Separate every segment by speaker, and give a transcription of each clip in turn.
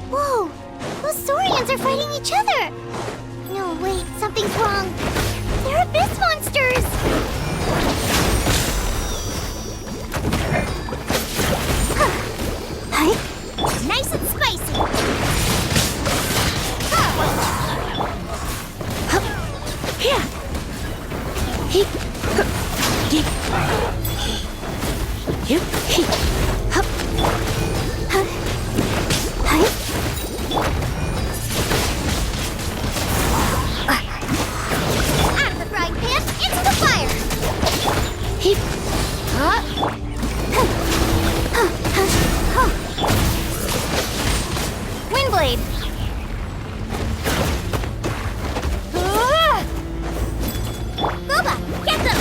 Speaker 1: Whoa! Those saurians are fighting each other! No, wait, something's wrong. They're abyss monsters! Hi. Nice and spicy! Here! Out of the frying pan, into the fire! Windblade! Booba, get them!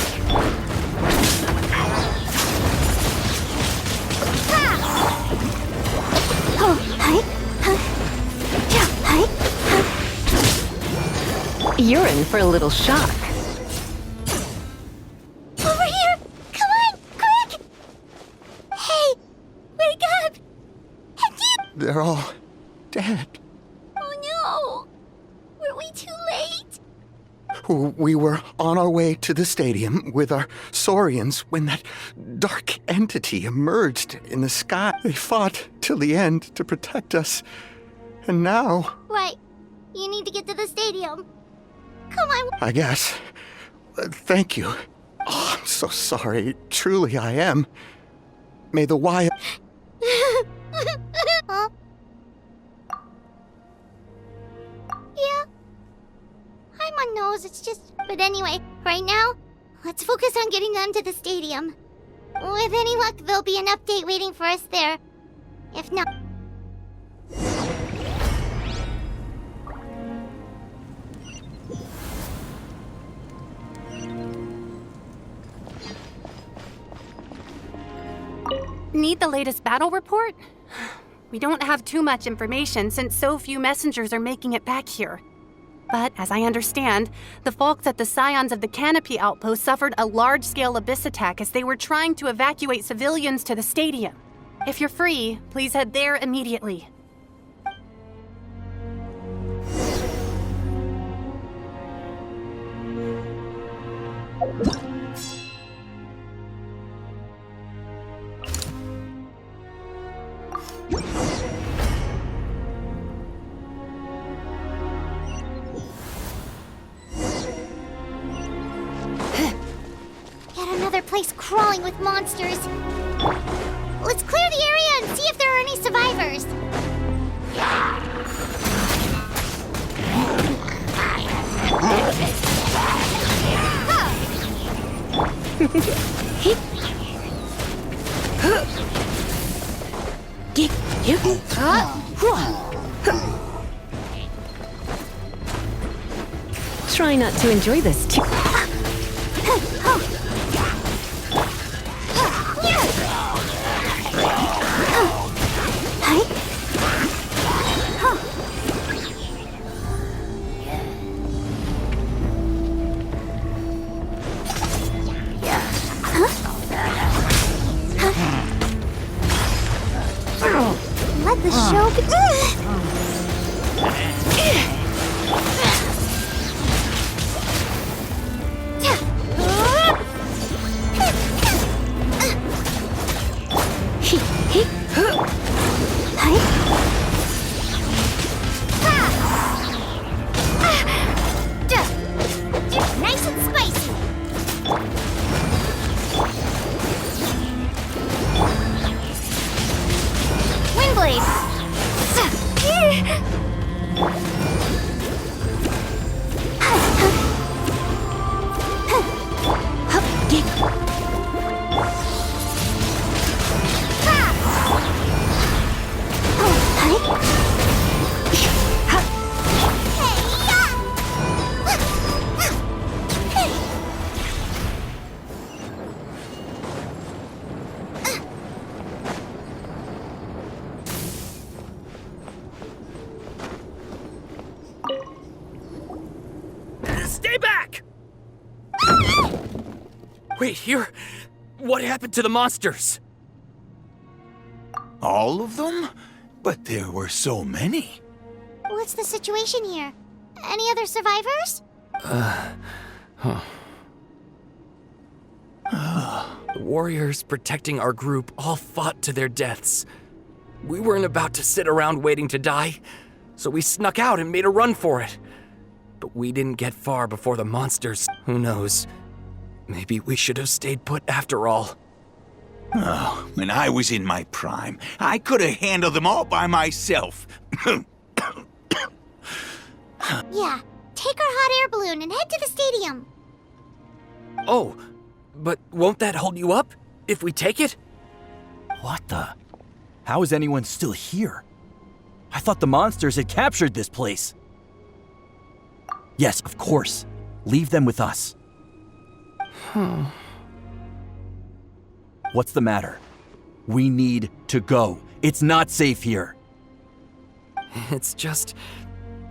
Speaker 2: You're in for a little shock.
Speaker 1: Over here! Come on, quick! Hey, wake up!
Speaker 3: They're all dead.
Speaker 1: Oh no! Were we too late?
Speaker 3: We were on our way to the stadium with our saurians when that dark entity emerged in the sky. They fought till the end to protect us. And now...
Speaker 1: Right. You need to get to the stadium. Come on.
Speaker 3: I guess. Thank you. Oh, I'm so sorry. Truly I am. May the why...
Speaker 1: Huh? Yeah. I'm on nose, it's just... But anyway, right now, let's focus on getting them to the stadium. With any luck, there'll be an update waiting for us there. If not...
Speaker 4: Need the latest battle report? We don't have too much information since so few messengers are making it back here. But, as I understand, the folks at the Scions of the Canopy Outpost suffered a large-scale abyss attack as they were trying to evacuate civilians to the stadium. If you're free, please head there immediately.
Speaker 1: Place crawling with monsters. Let's clear the area and see if there are any survivors.
Speaker 2: Try not to enjoy this too.
Speaker 1: Let the show begin.
Speaker 5: Wait, here? What happened to the monsters?
Speaker 6: All of them? But there were so many.
Speaker 1: What's the situation here? Any other survivors?
Speaker 5: The warriors protecting our group all fought to their deaths. We weren't about to sit around waiting to die, so we snuck out and made a run for it. But we didn't get far before the monsters. Who knows? Maybe we should have stayed put after all.
Speaker 6: Oh, when I was in my prime, I could have handled them all by myself.
Speaker 1: Yeah, take our hot air balloon and head to the stadium.
Speaker 5: Oh, but won't that hold you up if we take it?
Speaker 7: What the? How is anyone still here? I thought the monsters had captured this place. Yes, of course. Leave them with us. What's the matter? We need to go. It's not safe here.
Speaker 5: It's just...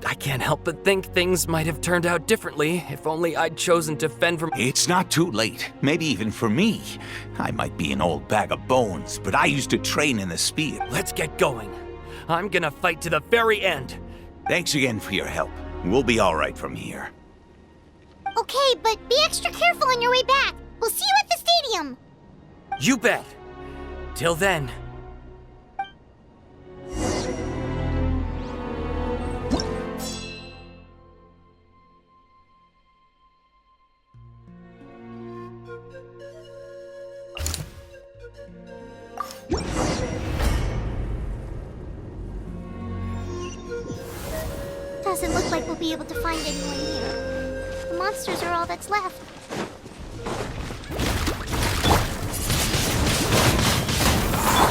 Speaker 5: I can't help but think things might have turned out differently if only I'd chosen to fend from...
Speaker 6: It's not too late. Maybe even for me. I might be an old bag of bones, but I used to train in the spear.
Speaker 5: Let's get going. I'm gonna fight to the very end.
Speaker 6: Thanks again for your help. We'll be all right from here.
Speaker 1: Okay, but be extra careful on your way back. We'll see you at the stadium.
Speaker 5: You bet. Till then.
Speaker 1: Doesn't look like we'll be able to find anyone here. The monsters are all that's left.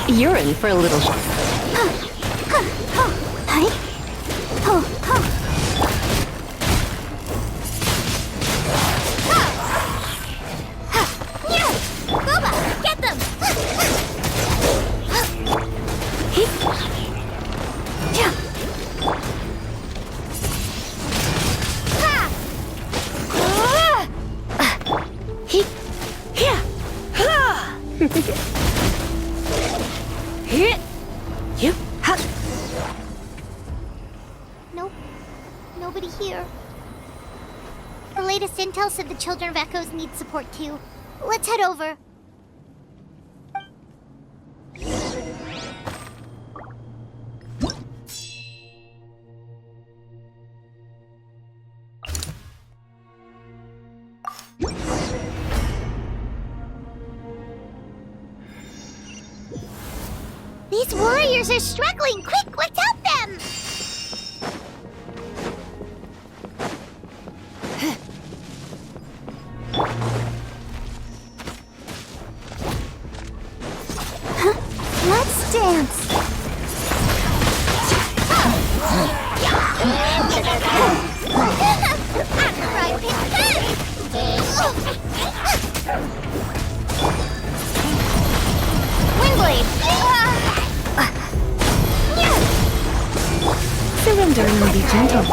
Speaker 2: You're in for a little...
Speaker 1: Booba, get them! Nope. Nobody here. The latest intel said the Children of Echoes need support too. Let's head over. These warriors are struggling! Quick, let's help them! Let's dance! Windblade!
Speaker 2: Surrender and be gentle.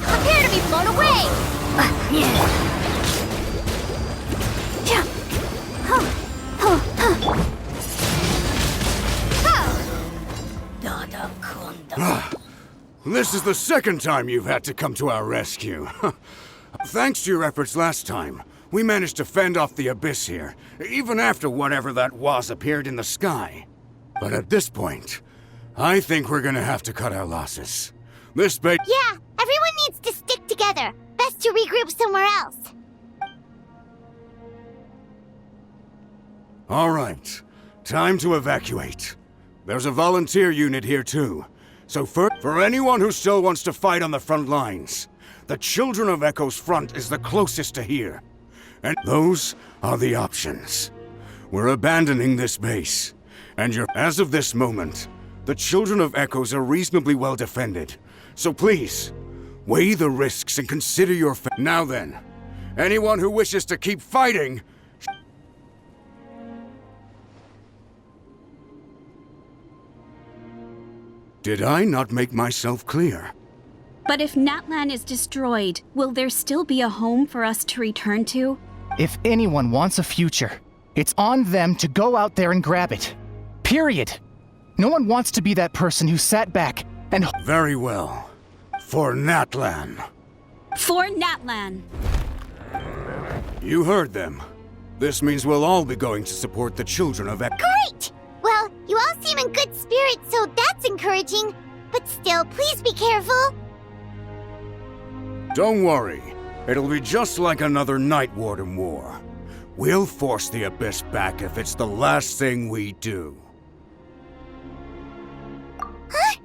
Speaker 1: Prepare to be blown away!
Speaker 8: This is the second time you've had to come to our rescue. Thanks to your efforts last time, we managed to fend off the abyss here, even after whatever that was appeared in the sky. But at this point, I think we're gonna have to cut our losses. This bait—
Speaker 1: Yeah, everyone needs to stick together. Best to regroup somewhere else.
Speaker 8: All right, time to evacuate. There's a volunteer unit here too. So for anyone who still wants to fight on the front lines, the Children of Echo's front is the closest to here. And those are the options. We're abandoning this base. And as of this moment, the Children of Echoes are reasonably well defended. So please, weigh the risks and consider your Now then, anyone who wishes to keep fighting... Did I not make myself clear?
Speaker 9: But if Natlan is destroyed, will there still be a home for us to return to?
Speaker 10: If anyone wants a future, it's on them to go out there and grab it. Period. No one wants to be that person who sat back and...
Speaker 8: Very well. For Natlan.
Speaker 9: For Natlan.
Speaker 8: You heard them. This means we'll all be going to support the Children of Echo.
Speaker 1: Great! Well, you all seem in good spirits, so that's encouraging. But still, please be careful.
Speaker 8: Don't worry. It'll be just like another Night Warden war. We'll force the Abyss back if it's the last thing we do.
Speaker 1: Huh?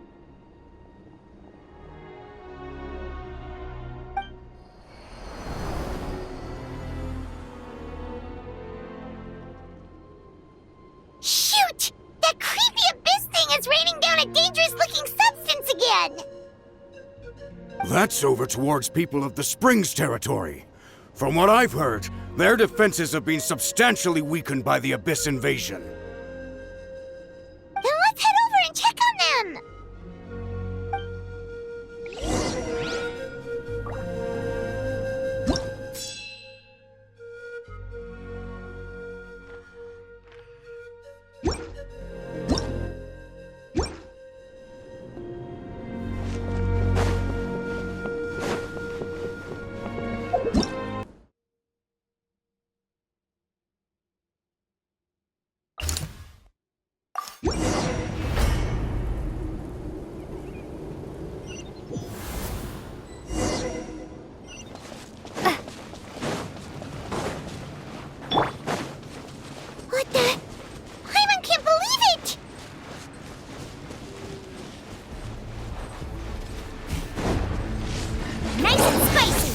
Speaker 1: Shoot! That creepy Abyss thing is raining down a dangerous-looking substance again!
Speaker 8: That's over towards people of the Springs territory. From what I've heard, their defenses have been substantially weakened by the Abyss invasion.
Speaker 1: Then let's head over and check on them! What the? Hyman can't believe it! Nice and spicy!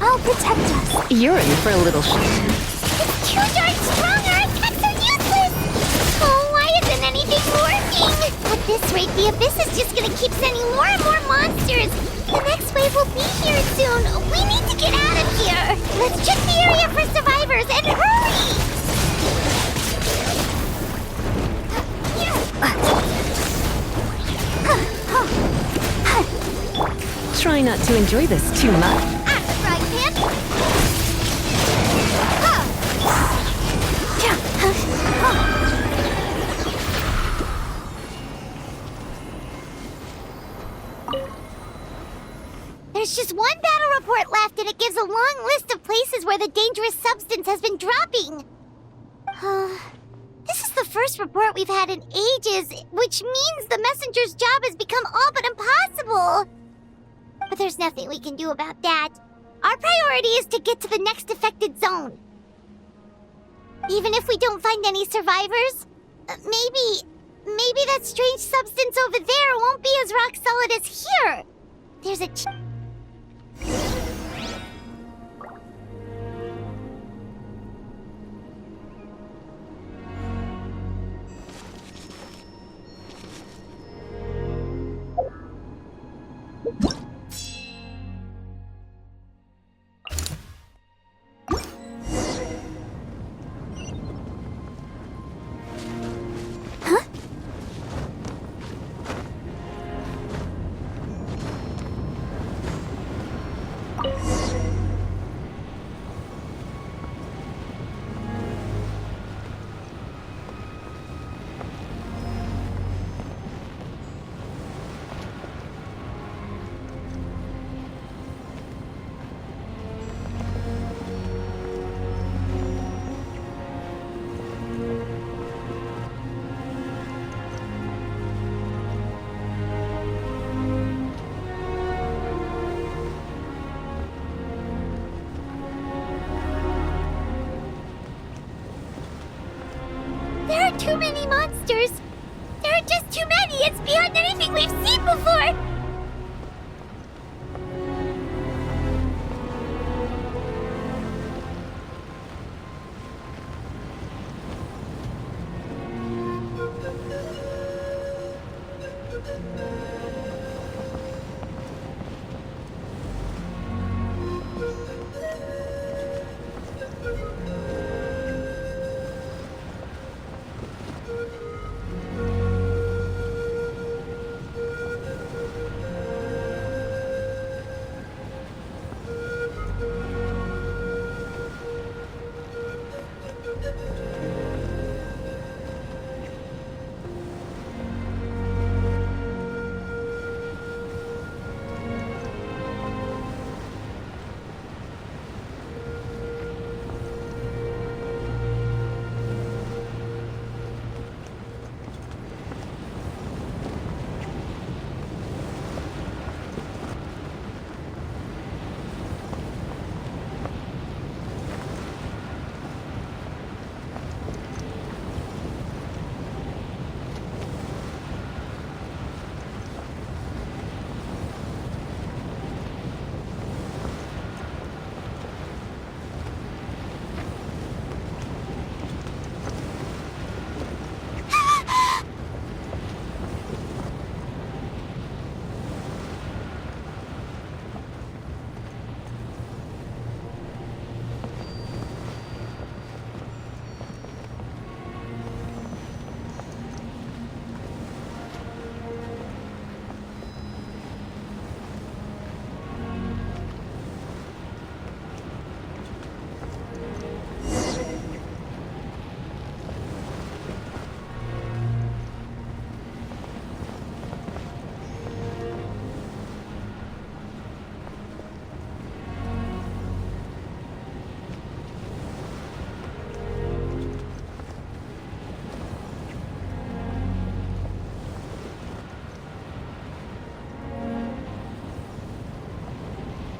Speaker 1: I'll protect us.
Speaker 2: You're in for a little
Speaker 1: It's too darn strong! Our attacks are useless! Oh, why isn't anything working? At this rate, the Abyss is just gonna keep sending more and more monsters! The next wave will be here soon! We need to get out of here! Let's check the area for survivors, and hurry!
Speaker 2: Try not to enjoy this too much.
Speaker 1: At the frying pan! There's just one battle report left, and it gives a long list of places where the dangerous substance has been dropping. This is the first report we've had in ages, which means the messenger's job has become all but impossible. But there's nothing we can do about that. Our priority is to get to the next affected zone. Even if we don't find any survivors, maybe that strange substance over there won't be as rock solid as here. There's a There are too many monsters. There are are just too many. It's beyond anything we've seen before.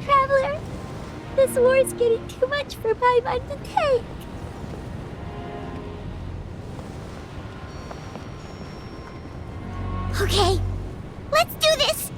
Speaker 1: Traveler, this war's getting too much for my mind to take. Okay, let's do this!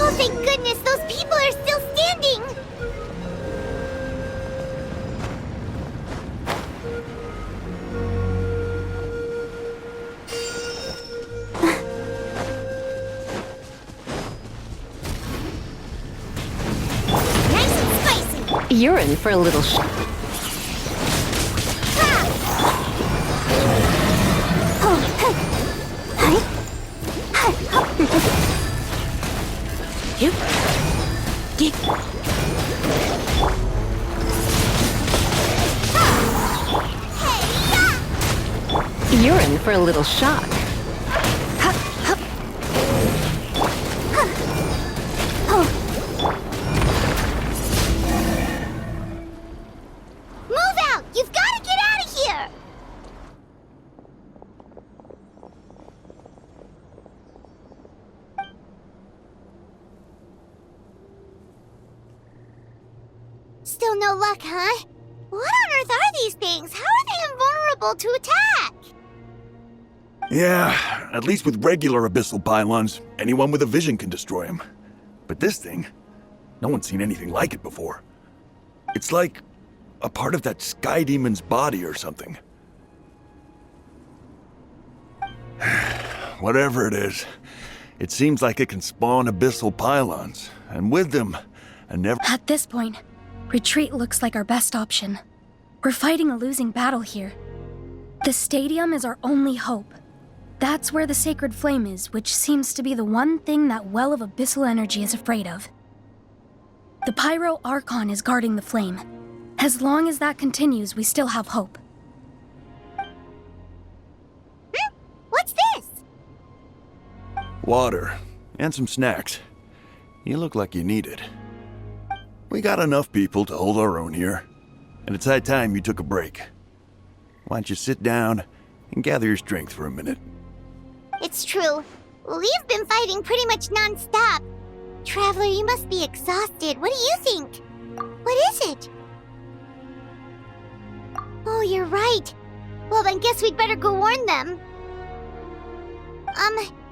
Speaker 1: Oh, thank goodness, those people are still standing! Nice and spicy!
Speaker 2: You're in for a little You're in for a little shock.
Speaker 1: Move out! You've got to get out of here! Still no luck, huh? What on earth are these things? How are they invulnerable to attack?
Speaker 11: Yeah, at least with regular abyssal pylons, anyone with a vision can destroy them. But this thing, no one's seen anything like it before. It's like a part of that sky demon's body or something. Whatever it is, It seems like it can spawn abyssal pylons, and with them,
Speaker 12: At this point, retreat looks like our best option. We're fighting a losing battle here. The stadium is our only hope. That's where the sacred flame is, which seems to be the one thing that well of abyssal energy is afraid of. The Pyro Archon is guarding the flame. As long as that continues, we still have hope.
Speaker 1: What's this?
Speaker 11: water, and some snacks. You look like you need it. We got enough people to hold our own here, and it's high time you took a break. Why don't you sit down and gather your strength for a minute?
Speaker 1: It's true. We've been fighting pretty much non-stop. Traveler, you must be exhausted. What do you think? What is it? Oh, you're right. Well, then guess we'd better go warn them.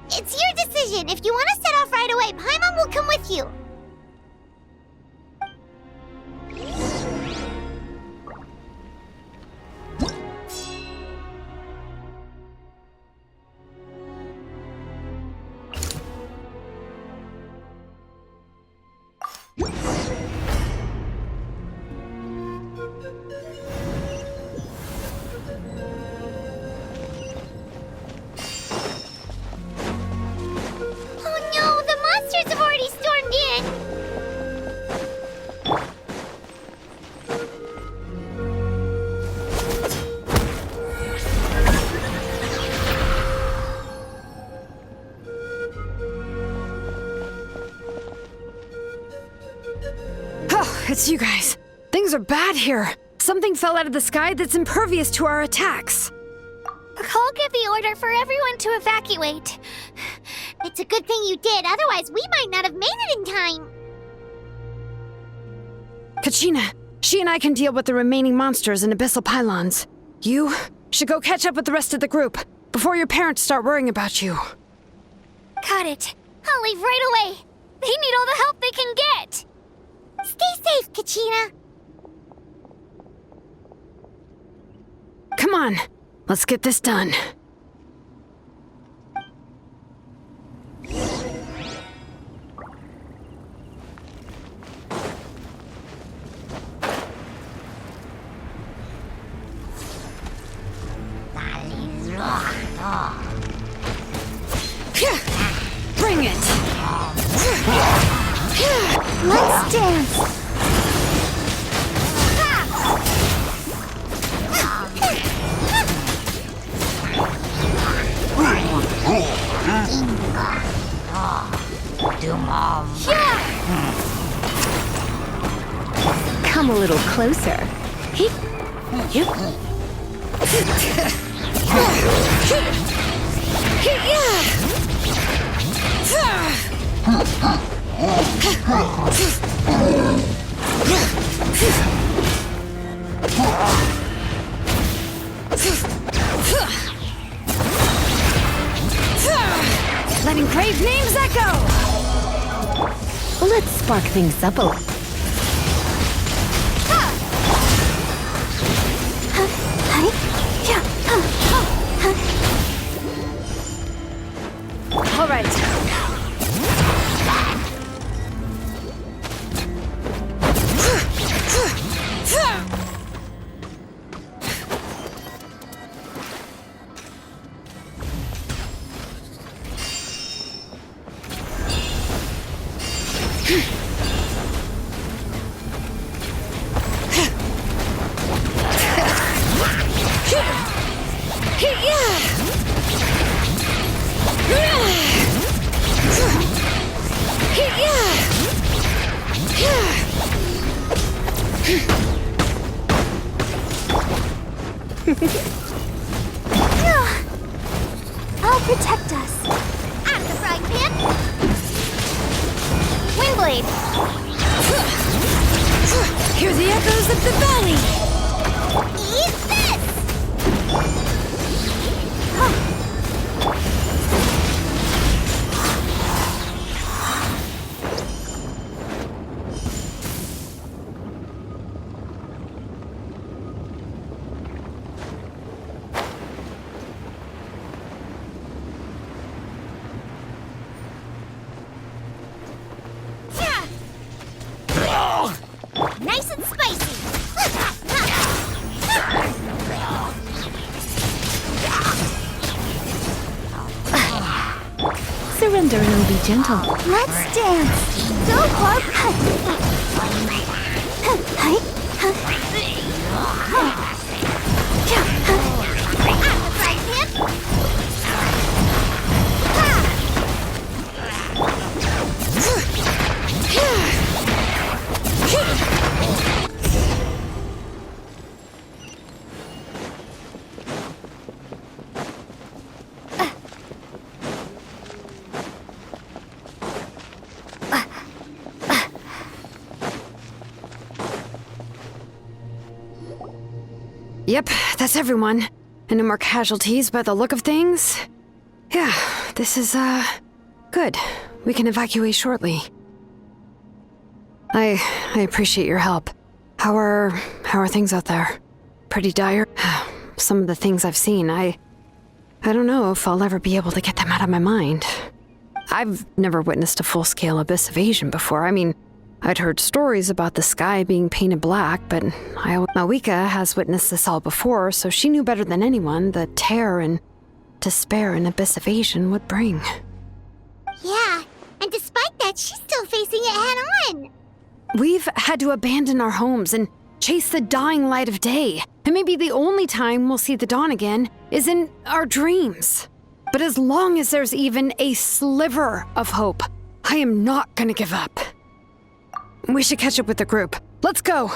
Speaker 1: It's your decision. If you want to set off right away, Paimon will come with you.
Speaker 13: It's you guys. Things are bad here. Something fell out of the sky that's impervious to our attacks.
Speaker 1: Cole gave the order for everyone to evacuate. It's a good thing you did, otherwise we might not have made it in time.
Speaker 13: Kachina, she and I can deal with the remaining monsters and abyssal pylons. You should go catch up with the rest of the group before your parents start worrying about you.
Speaker 1: Got it. I'll leave right away. They need all the help they can get. Stay safe, Kachina.
Speaker 13: Come on, let's get this done. Bring it!
Speaker 1: Let's dance!
Speaker 2: Come a little closer.
Speaker 13: Letting grave names echo!
Speaker 2: Let's spark things up a little.
Speaker 13: All right.
Speaker 1: I'll protect us. Out of the frying pan. Windblade.
Speaker 13: Hear the echoes of the valley!
Speaker 1: Eat this!
Speaker 2: Surrender and I'll be gentle.
Speaker 1: Let's dance. Go, Clark.
Speaker 13: Yep, that's everyone. And no more casualties by the look of things. Yeah, this is, good. We can evacuate shortly. I appreciate your help. How are things out there? Pretty dire? Some of the things I've seen, I don't know if I'll ever be able to get them out of my mind. I've never witnessed a full-scale abyss invasion before. I mean, I'd heard stories about the sky being painted black, but Mawika has witnessed this all before, so she knew better than anyone the terror and despair an abyss invasion would bring.
Speaker 1: Yeah, and despite that, she's still facing it head-on.
Speaker 13: We've had to abandon our homes and chase the dying light of day, and maybe the only time we'll see the dawn again is in our dreams. But as long as there's even a sliver of hope, I am not gonna give up. We should catch up with the group. Let's go!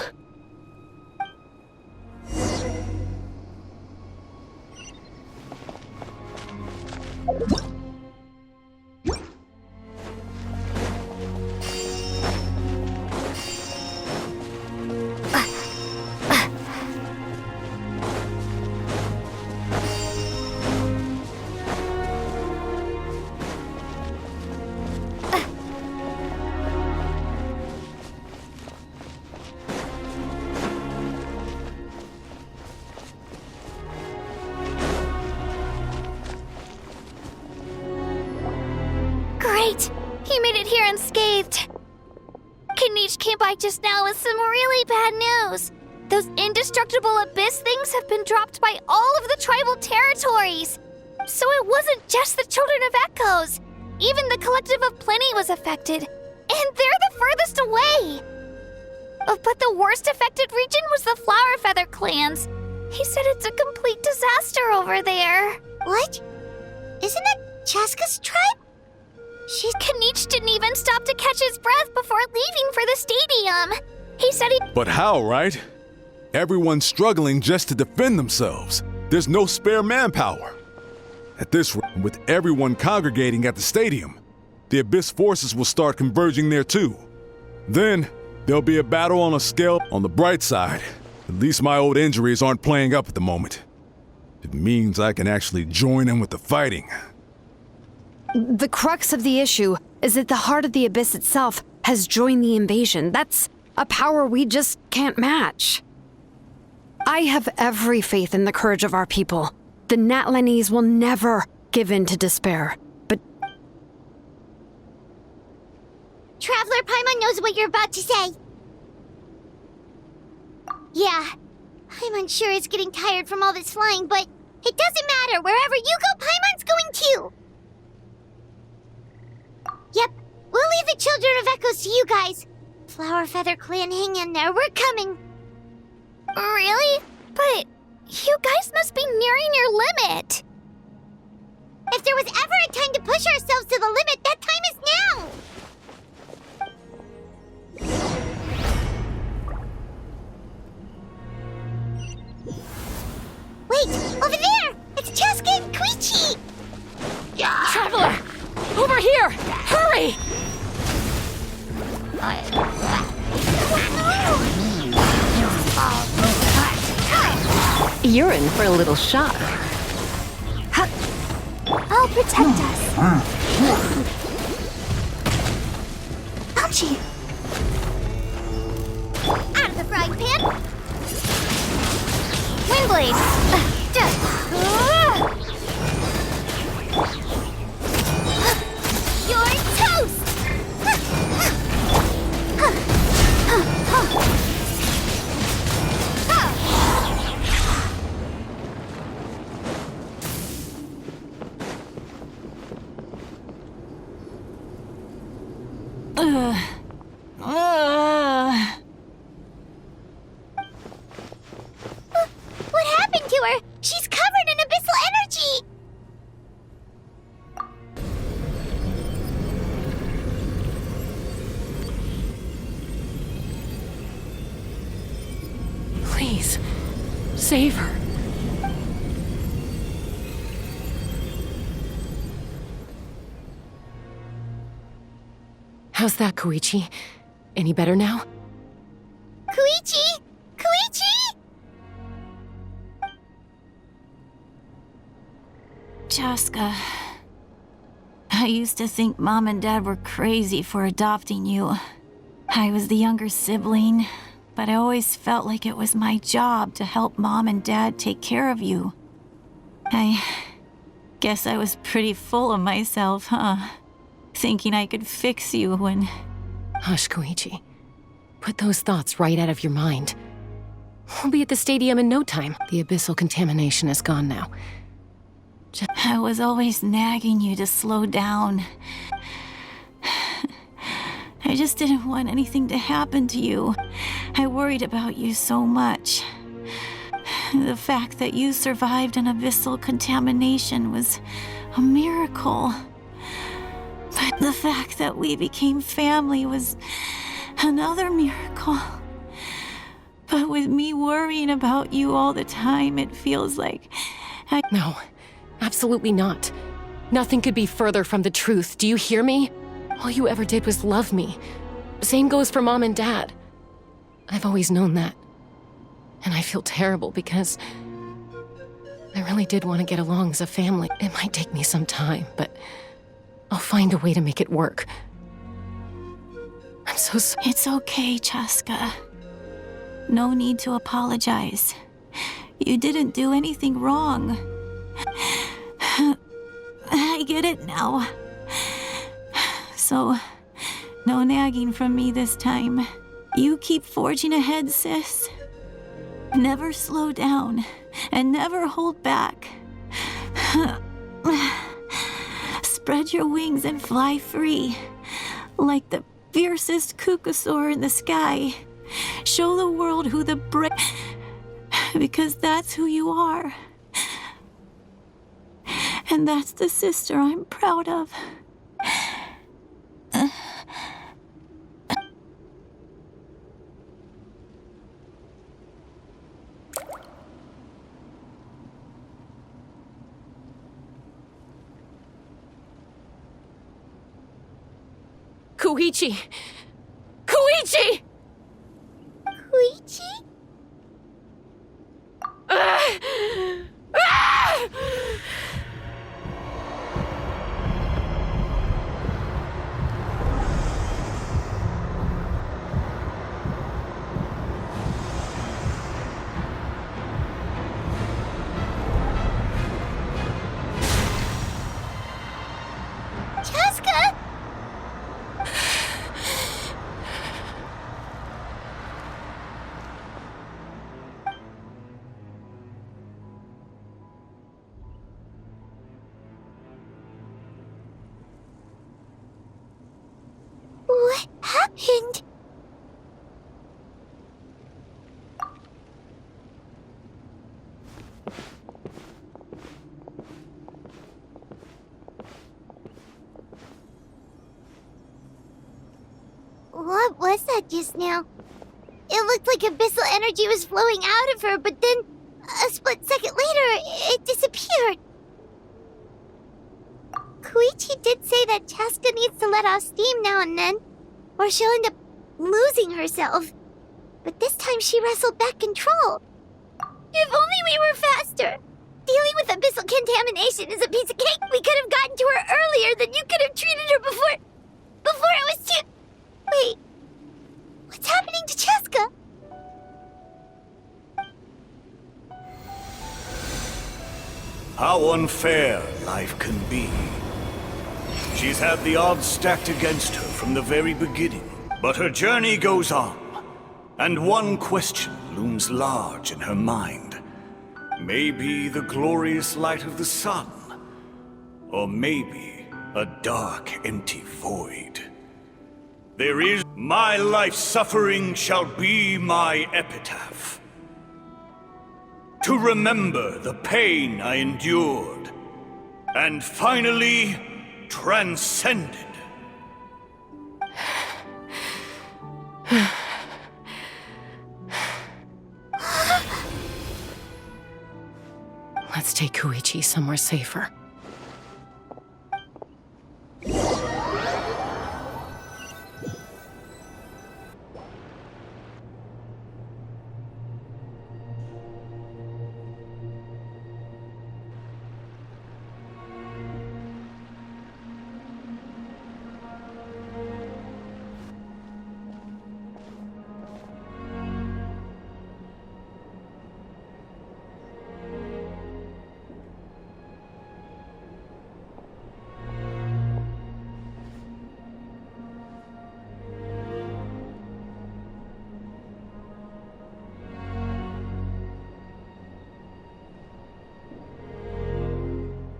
Speaker 1: Great! He made it here unscathed. Kinich came by just now with some really bad news. Those indestructible abyss things have been dropped by all of the tribal territories. So it wasn't just the Children of Echoes. Even the Collective of Plenty was affected. And they're the furthest away. But the worst affected region was the Flower Feather clans. He said it's a complete disaster over there. What? Isn't that Chaska's tribe? Kinich didn't even stop to catch his breath before leaving for the stadium. He said he—
Speaker 14: But how, right? Everyone's struggling just to defend themselves. There's no spare manpower. At this rate, with everyone congregating at the stadium, the Abyss forces will start converging there too. Then, there'll be a battle on a scale on the bright side. At least my old injuries aren't playing up at the moment. It means I can actually join in with the fighting.
Speaker 13: The crux of the issue is that the heart of the Abyss itself has joined the invasion. That's a power we just can't match. I have every faith in the courage of our people. The Natlanese will never give in to despair. But
Speaker 1: Traveler Paimon knows what you're about to say. Yeah, I'm unsure it's getting tired from all this flying, but it doesn't matter. Wherever you go, Paimon's going too. Yep, we'll leave the Children of Echoes to you guys. Flower Feather Clan, hang in there. We're coming. Really? But you guys must be nearing your limit. If there was ever a time to push ourselves to the limit, that time is now. Wait, over there! It's Chaska and Koichi!
Speaker 13: Traveler! Over here! Hurry!
Speaker 2: You're in for a little shock.
Speaker 1: I'll protect us. Ouchie! Out of the frying pan! Windblade! You're toast! What happened to her? She's covered in abyssal energy!
Speaker 2: Please, save her. How's that, Koichi? Any better now?
Speaker 1: Koichi! Koichi!
Speaker 15: Chaska, I used to think Mom and Dad were crazy for adopting you. I was the younger sibling, but I always felt like it was my job to help Mom and Dad take care of you. I guess I was pretty full of myself, huh? Thinking I could fix you when...
Speaker 2: Hush, Koichi. Put those thoughts right out of your mind. We'll be at the stadium in no time. The abyssal contamination is gone now.
Speaker 15: I was always nagging you to slow down. I just didn't want anything to happen to you. I worried about you so much. The fact that you survived an abyssal contamination was a miracle. But the fact that we became family was another miracle. But with me worrying about you all the time, it feels like
Speaker 2: No, absolutely not. Nothing could be further from the truth. Do you hear me? All you ever did was love me. Same goes for Mom and Dad. I've always known that. And I feel terrible because I really did want to get along as a family. It might take me some time, but I'll find a way to make it work. I'm so sorry.
Speaker 15: It's okay, Chaska. No need to apologize. You didn't do anything wrong. I get it now. So, no nagging from me this time. You keep forging ahead, sis. Never slow down, and never hold back. Spread your wings and fly free, like the fiercest kukasaur in the sky. Show the world who the because that's who you are. And that's the sister I'm proud of.
Speaker 2: Koichi! Koichi!
Speaker 1: Koichi? Chaska? What happened? What was that just now? It looked like abyssal energy was flowing out of her, but then, a split second later, it disappeared. Koichi did say that Chaska needs to let off steam now and then, or she'll end up losing herself. But this time she wrestled back control. If only we were faster! Dealing with abyssal contamination is a piece of cake. We could have gotten to her earlier than you could have treated her before it was too... Wait, what's happening to Chaska?
Speaker 16: How unfair life can be. She's had the odds stacked against her from the very beginning. But her journey goes on, and one question looms large in her mind. Maybe the glorious light of the sun, or maybe a dark, empty void. There is my life suffering shall be my epitaph. To remember the pain I endured, and finally transcended.
Speaker 2: Let's take Koichi somewhere safer.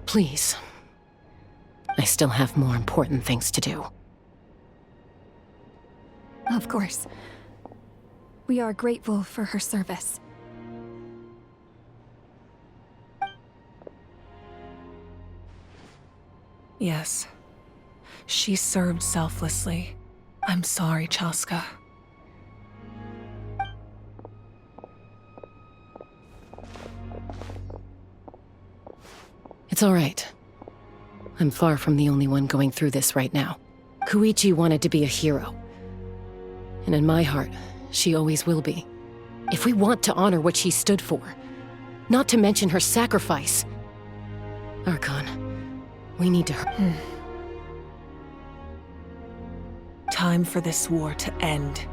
Speaker 2: Please. I still have more important things to do.
Speaker 17: Of course. We are grateful for her service.
Speaker 18: Yes. She served selflessly. I'm sorry, Chaska.
Speaker 2: It's all right. I'm far from the only one going through this right now. Koichi wanted to be a hero. And in my heart, she always will be. If we want to honor what she stood for, not to mention her sacrifice. Archon, we need to...
Speaker 18: Time for this war to end.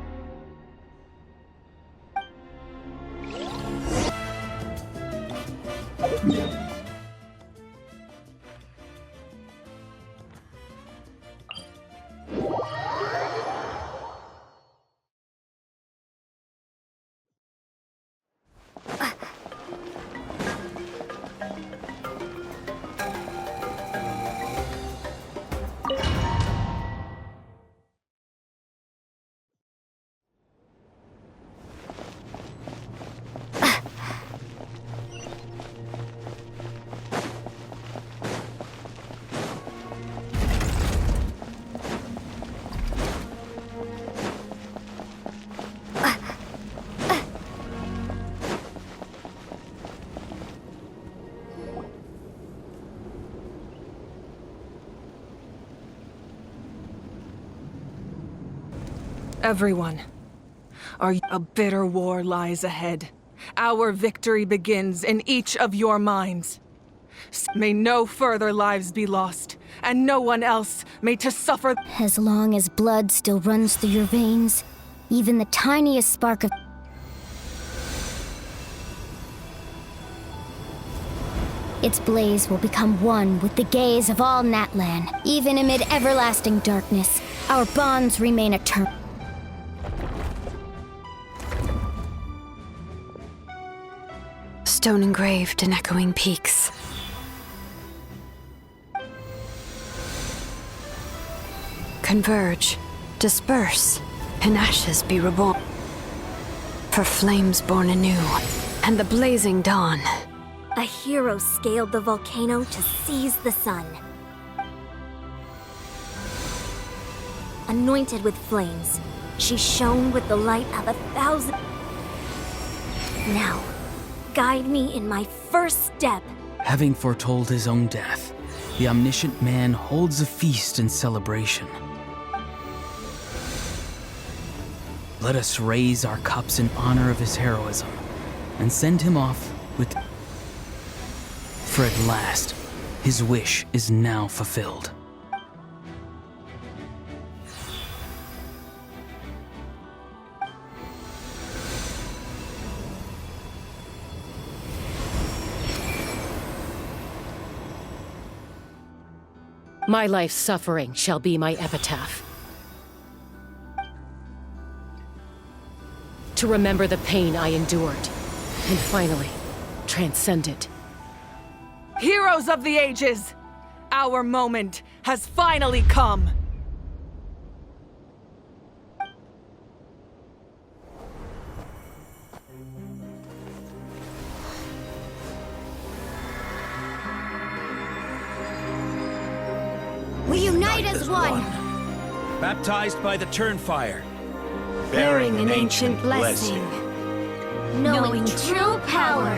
Speaker 18: Everyone, a bitter war lies ahead. Our victory begins in each of your minds. May no further lives be lost, and no one else may to suffer.
Speaker 1: As long as blood still runs through your veins, even the tiniest spark of... its blaze will become one with the gaze of all Natlan. Even amid everlasting darkness, our bonds remain eternal.
Speaker 13: Stone engraved in echoing peaks. Converge, disperse, in ashes be reborn. For flames born anew, and the blazing dawn.
Speaker 19: A hero scaled the volcano to seize the sun. Anointed with flames, she shone with the light of 1,000... Now, guide me in my first step.
Speaker 7: Having foretold his own death, the omniscient man holds a feast in celebration. Let us raise our cups in honor of his heroism, and send him off with... For at last, his wish is now fulfilled.
Speaker 2: My life's suffering shall be my epitaph. To remember the pain I endured, and finally, transcend it.
Speaker 18: Heroes of the ages! Our moment has finally come!
Speaker 1: unite as one.
Speaker 20: Baptized by the Turnfire.
Speaker 19: Bearing an ancient blessing. Knowing true power.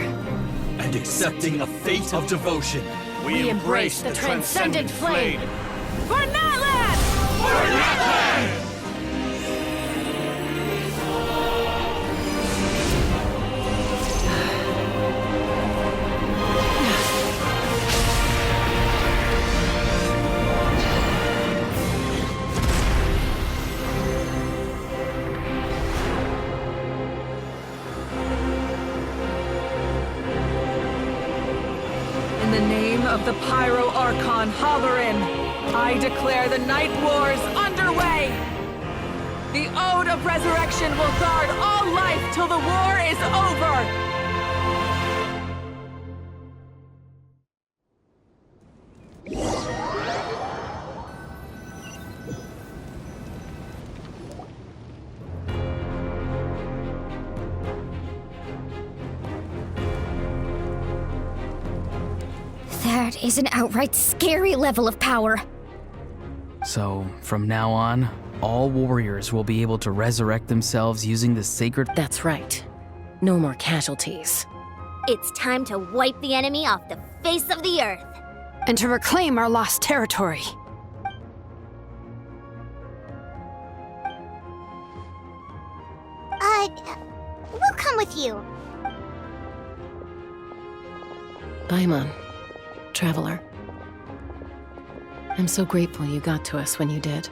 Speaker 20: And accepting a fate of devotion. We embrace the transcendent flame.
Speaker 18: For Natlan!
Speaker 20: For Natlan!
Speaker 18: In the name of the Pyro Archon Halloran, I declare the Night Wars underway! The Ode of Resurrection will guard all life till the war is over!
Speaker 1: That is an outright scary level of power.
Speaker 7: So, from now on, all warriors will be able to resurrect themselves using the sacred...
Speaker 2: That's right. No more casualties.
Speaker 19: It's time to wipe the enemy off the face of the earth.
Speaker 13: And to reclaim our lost territory.
Speaker 1: We'll come with you.
Speaker 2: Paimon, traveler. I'm so grateful you got to us when you did.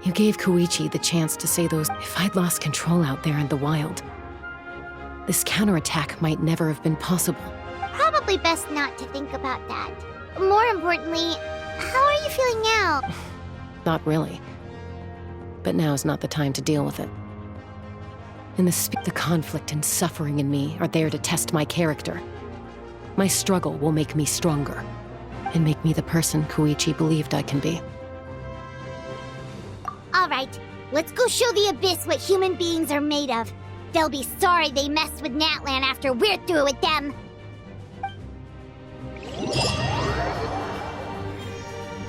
Speaker 2: You gave Koichi the chance to say those... If I'd lost control out there in the wild, this counterattack might never have been possible.
Speaker 1: Probably best not to think about that. More importantly, how are you feeling now?
Speaker 2: Not really. But now's not the time to deal with it. The conflict and suffering in me are there to test my character. My struggle will make me stronger, and make me the person Koichi believed I can be.
Speaker 1: Alright, let's go show the Abyss what human beings are made of. They'll be sorry they messed with Natlan after we're through with them.